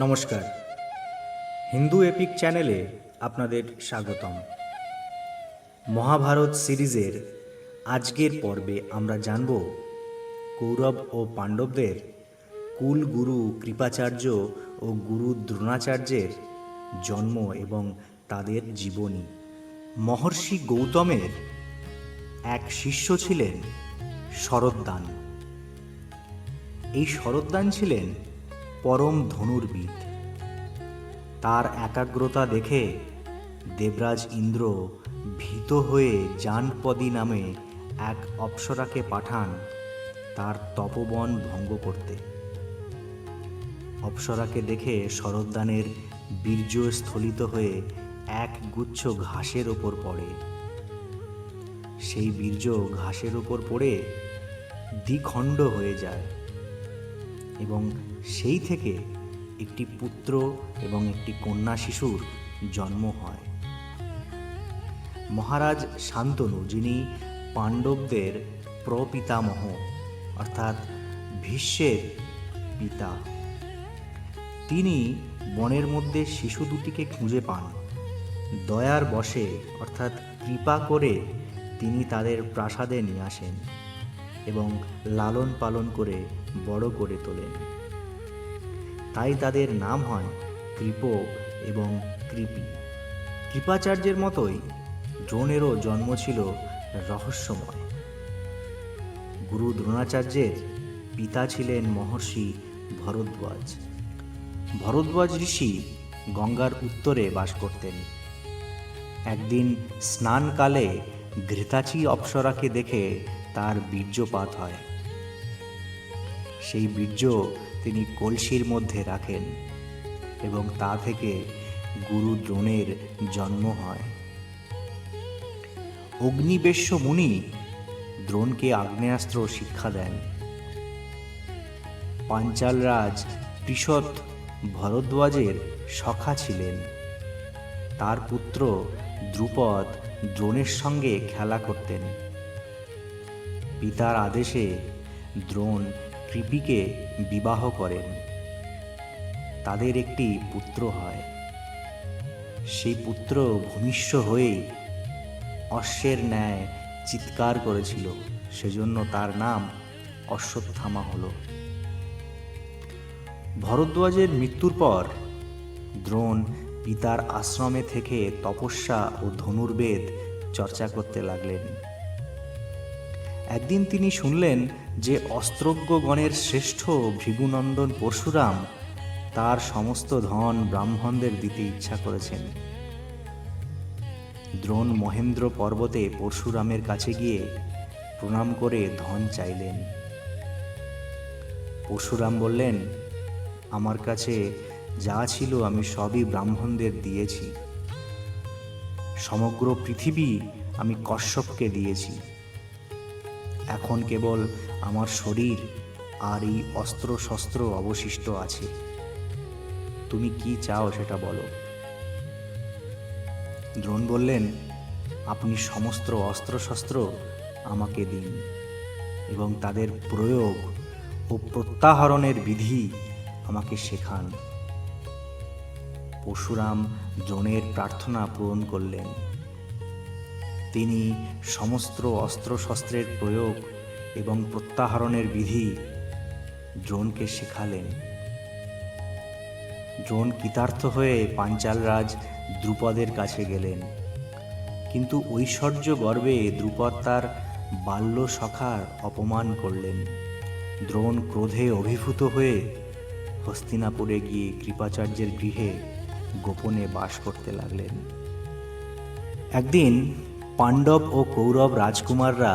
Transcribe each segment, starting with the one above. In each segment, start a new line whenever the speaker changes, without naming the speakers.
নমস্কার, হিন্দু এপিক চ্যানেলে আপনাদের স্বাগতম। মহাভারত সিরিজের আজকের পর্বে আমরা জানব কৌরব ও পাণ্ডবদের কুল গুরু কৃপাচার্য ও গুরু দ্রোণাচার্যের জন্ম এবং তাদের জীবনী। মহর্ষি গৌতমের এক শিষ্য ছিলেন শরদ্দান। এই শরদ্দান ছিলেন পরম ধনুর্বিদ। তার একাগ্রতা দেখে দেবরাজ ইন্দ্র ভীত হয়ে জানপদী নামে এক অপ্সরাকে পাঠান তার তপবন ভঙ্গ করতে। অপ্সরাকে দেখে শরদ্দানের বীর্য স্খলিত হয়ে এক গুচ্ছ ঘাসের ওপর পড়ে। সেই বীর্য ঘাসের ওপর পড়ে দ্বিখণ্ড হয়ে যায় এবং সেই থেকে একটি পুত্র এবং একটি কন্যা শিশুর জন্ম হয়। মহারাজ শান্তনু, যিনি পাণ্ডবদের প্রপিতামহ অর্থাৎ ভীষ্মের পিতা, তিনি বনের মধ্যে শিশু দুটিকে খুঁজে পান। দয়ার বশে অর্থাৎ কৃপা করে তিনি তাদের প্রাসাদে নিয়ে আসেন এবং লালন পালন করে বড় করে তোলেন। তাই তাদের নাম হয় কৃপ এবং কৃপি। কৃপাচার্যের মতোই দ্রোণেরও জন্ম ছিল রহস্যময়। গুরু দ্রোণাচার্যের পিতা ছিলেন মহর্ষি ভরদ্বাজ। ভরদ্বাজ ঋষি গঙ্গার উত্তরে বাস করতেন। একদিন স্নানকালে ঘৃতাচী অপ্সরাকে দেখে তার বীর্যপাত হয়। সেই বীর্য তিনি কলসির মধ্যে রাখেন এবং তা থেকে গুরু দ্রোণের জন্ম হয়। অগ্নিবেশ্য মুনি দ্রোণকে আগ্নেয়াস্ত্র শিক্ষা দেন। পাঞ্চালরাজ পৃষৎ ভরদ্বাজের সখা ছিলেন। তার পুত্র দ্রুপদ দ্রোণের সঙ্গে খেলা করতেন। পিতার আদেশে দ্রোণ কৃপিকে বিবাহ করেন। তাদের একটি পুত্র হয়। সেই পুত্র ভূমিষ্ঠ হয়েই অশ্বের ন্যায় চিৎকার করেছিল, সেজন্য তার নাম অশ্বত্থামা হল। ভরদ্বাজের মৃত্যুর পর দ্রোণ পিতার আশ্রমে থেকে তপস্যা ও ধনুর্বেদ চর্চা করতে লাগলেন। একদিন তিনি শুনলেন যে অস্ত্রজ্ঞগণের শ্রেষ্ঠ ভৃগুনন্দন পরশুরাম তার সমস্ত ধন ব্রাহ্মণদের দিতে ইচ্ছা করেছেন। দ্রোণ মহেন্দ্র পর্বতে পরশুরামের কাছে গিয়ে প্রণাম করে ধন চাইলেন। পরশুরাম বললেন, আমার কাছে যা ছিল আমি সবই ব্রাহ্মণদের দিয়েছি। সমগ্র পৃথিবী আমি কশ্যপকে দিয়েছি। এখন কেবল আমার শরীর আর এই অস্ত্র শস্ত্র অবশিষ্ট আছে। তুমি কি চাও সেটা বলো। দ্রোণ বললেন, আপনি সমস্ত অস্ত্রশস্ত্র আমাকে দিন এবং তাদের প্রয়োগ ও প্রত্যাহরণের বিধি আমাকে শেখান। পরশুরাম দ্রোণের প্রার্থনা পূরণ করলেন। তিনি সমস্ত অস্ত্রশস্ত্রের প্রয়োগ এবং প্রত্যাহরণের বিধি দ্রোণকে শেখালেন। দ্রোণ কৃতার্থ হয়ে পাঞ্চালরাজ দ্রুপদের কাছে গেলেন, কিন্তু ঐশ্বর্য গর্বে দ্রুপদ তার বাল্য সখার অপমান করলেন। দ্রোণ ক্রোধে অভিভূত হয়ে হস্তিনাপুরে গিয়ে কৃপাচার্যের গৃহে গোপনে বাস করতে লাগলেন। একদিন পাণ্ডব ও কৌরব রাজকুমাররা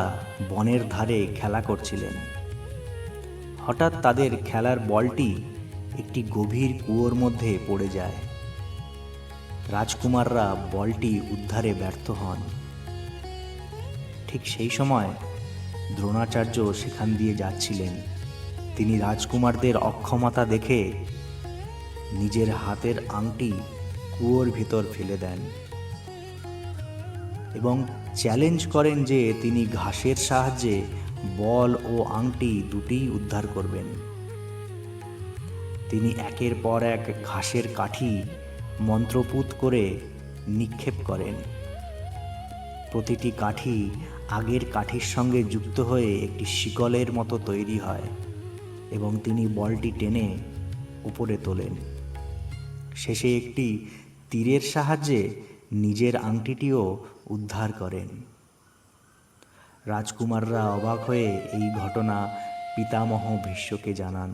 বনের ধারে খেলা করছিলেন। হঠাৎ তাদের খেলার বলটি একটি গভীর কুয়োর মধ্যে পড়ে যায়। রাজকুমাররা বলটি উদ্ধারে ব্যর্থ হন। ঠিক সেই সময় দ্রোণাচার্য সেখান দিয়ে যাচ্ছিলেন। তিনি রাজকুমারদের অক্ষমতা দেখে নিজের হাতের আংটি কুয়োর ভিতর ফেলে দেন এবং চ্যালেঞ্জ করেন যে তিনি ঘাসের সাহায্যে বল ও আংটি দুটিই উদ্ধার করবেন। তিনি একের পর এক ঘাসের কাঠি মন্ত্রপুত করে নিক্ষেপ করেন। প্রতিটি কাঠি আগের কাঠির সঙ্গে যুক্ত হয়ে একটি শিকলের মতো তৈরি হয় এবং তিনি বলটি টেনে উপরে তোলেন। শেষে একটি তীরের সাহায্যে নিজের আংটিটিও উদ্ধার করেন। রাজকুমাররা অবাক হয়ে এই ঘটনা পিতামহ ভীষ্মকে জানান।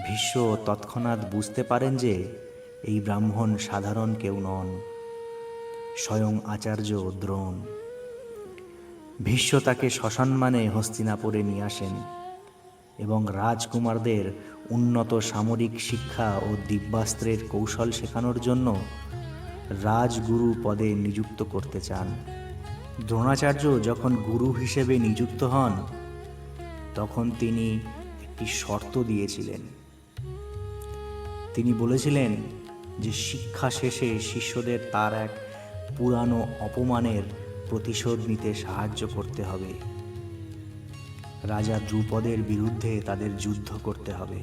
ভীষ্ম তৎক্ষণাৎ বুঝতে পারেন যে এই ব্রাহ্মণ সাধারণ কেউ নন, স্বয়ং আচার্য দ্রোণ। ভীষ্ম তাকে সসম্মানে হস্তিনাপুরে নিয়ে আসেন এবং রাজকুমারদের উন্নত সামরিক শিক্ষা ও দিব্যাস্ত্রের কৌশল শেখানোর জন্য রাজগুরু পদে নিযুক্ত করতে চান। দ্রোণাচার্য যখন গুরু হিসেবে নিযুক্ত হন তখন তিনি একটি শর্ত দিয়েছিলেন। তিনি বলেছিলেন যে শিক্ষা শেষে শিষ্যদের তার এক পুরানো অপমানের প্রতিশোধ নিতে সাহায্য করতে হবে। রাজা দ্রুপদের বিরুদ্ধে তাদের যুদ্ধ করতে হবে।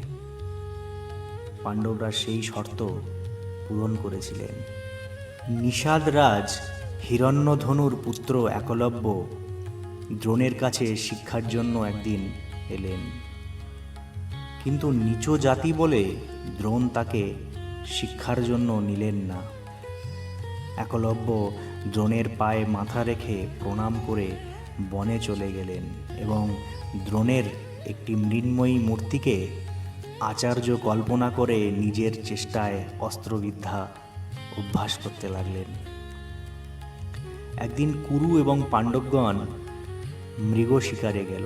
পাণ্ডবরা সেই শর্ত পূরণ করেছিলেন। নিষাদ রাজ হিরণ্যধনুর পুত্র একলব্য দ্রোণের কাছে শিক্ষার জন্য একদিন এলেন, কিন্তু নীচ জাতি বলে দ্রোণ তাকে শিক্ষার জন্য নিলেন না। একলব্য দ্রোণের পায়ে মাথা রেখে প্রণাম করে বনে চলে গেলেন এবং দ্রোণের একটি মৃন্ময়ী মূর্তিকে আচার্য কল্পনা করে নিজের চেষ্টায় অস্ত্রবিদ্যা অভ্যাস করতে লাগলেন। একদিন কুরু এবং পাণ্ডবগণ মৃগ শিকারে গেল।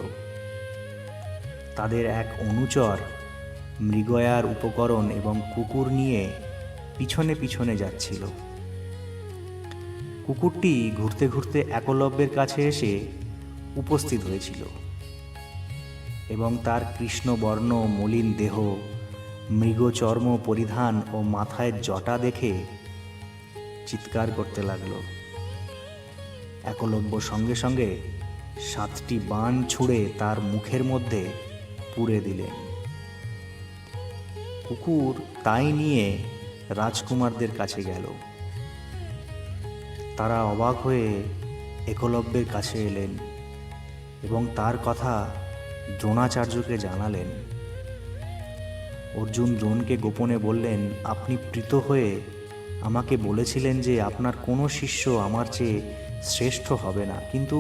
তাদের এক অনুচর মৃগয়ার উপকরণ এবং কুকুর নিয়ে পিছনে পিছনে যাচ্ছিল। কুকুরটি ঘুরতে ঘুরতে একলব্যের কাছে এসে উপস্থিত হয়েছিল এবং তার কৃষ্ণবর্ণ মলিন দেহ, মৃগচর্ম পরিধান ও মাথায় জটা দেখে চিৎকার করতে লাগল। একলব্য সঙ্গে সঙ্গে 7টি বাণ ছুঁড়ে তার মুখের মধ্যে পুরে দিলেন। কুকুর তাই নিয়ে রাজকুমারদের কাছে গেল। তারা অবাক হয়ে একলব্যের কাছে এলেন এবং তার কথা দ্রোণাচার্যকে জানালেন। অর্জুন দ্রোণকে গোপনে বললেন, আপনি প্রীত হয়ে আমাকে বলেছিলেন যে আপনার কোনো শিষ্য আমার চেয়ে শ্রেষ্ঠ হবে না, কিন্তু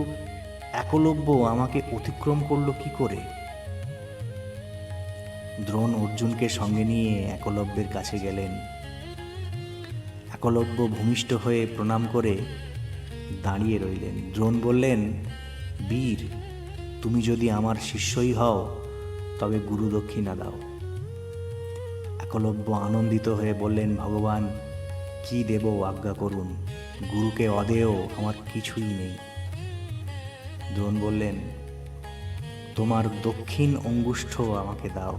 একলব্য আমাকে অতিক্রম করল কি করে? দ্রোণ অর্জুনকে সঙ্গে নিয়ে একলব্যের কাছে গেলেন। একলব্য ভূমিষ্ঠ হয়ে প্রণাম করে দাঁড়িয়ে রইলেন। দ্রোণ বললেন, বীর, তুমি যদি আমার শিষ্যই হও তবে গুরু দক্ষিণা দাও। একলব্য আনন্দিত হয়ে বললেন, ভগবান, কি দেব আজ্ঞা করুন, গুরুকে অদেয় আমার কিছুই নেই। দ্রোণ বললেন, তোমার দক্ষিণ অঙ্গুষ্ঠ আমাকে দাও।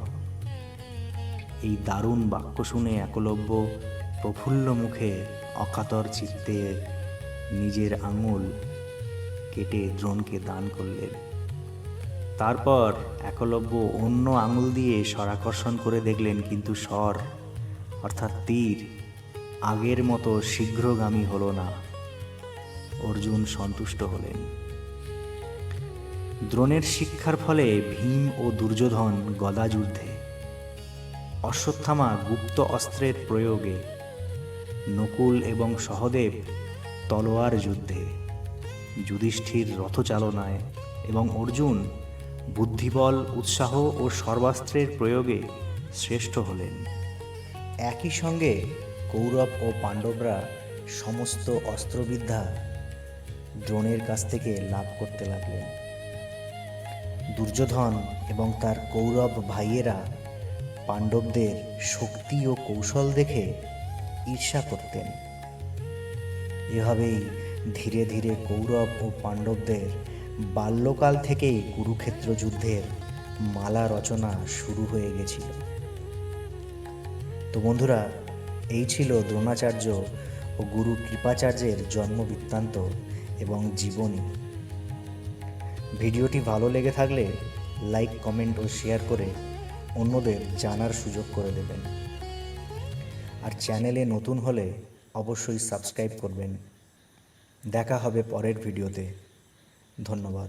এই দারুণ বাক্য শুনে একলব্য প্রফুল্ল মুখে অকাতর চিত্তে নিজের আঙুল কেটে দ্রোণকে দান করলেন। তারপর একলব্য অন্য আঙুল দিয়ে স্বরাকর্ষণ করে দেখলেন, কিন্তু স্বর অর্থাৎ তীর আগের মতো শীঘ্রগামী হলো না। অর্জুন সন্তুষ্ট হলেন। দ্রোণের শিক্ষার ফলে ভীম ও দুর্যোধন গদা যুদ্ধে, অশ্বত্থামা গুপ্ত অস্ত্রের প্রয়োগে, নকুল এবং সহদেব তলোয়ার যুদ্ধে, যুধিষ্ঠির রথচালনায় এবং অর্জুন বুদ্ধিবল, উৎসাহ ও সর্বাস্ত্রের প্রয়োগে শ্রেষ্ঠ হলেন। একই সঙ্গে কৌরব ও পাণ্ডবরা সমস্ত অস্ত্রবিদ্যা দ্রোণের কাছ থেকে লাভ করতে লাগলেন। দুর্যোধন এবং তার কৌরব ভাইয়েরা পাণ্ডবদের শক্তি ও কৌশল দেখে ঈর্ষা করতেন। এভাবেই ধীরে ধীরে কৌরব ও পাণ্ডবদের বাল্যকাল থেকেই কুরুক্ষেত্র যুদ্ধের মালা রচনা শুরু হয়ে গেছিল। তো বন্ধুরা, এই ছিল দ্রোণাচার্য ও গুরু কৃপাচার্যের জন্ম বৃত্তান্ত এবং জীবনী। ভিডিওটি ভালো লেগে থাকলে লাইক, কমেন্ট ও শেয়ার করে অন্যদের জানার সুযোগ করে দেবেন। আর চ্যানেলে নতুন হলে অবশ্যই সাবস্ক্রাইব করবেন। দেখা হবে পরের ভিডিওতে। ধন্যবাদ।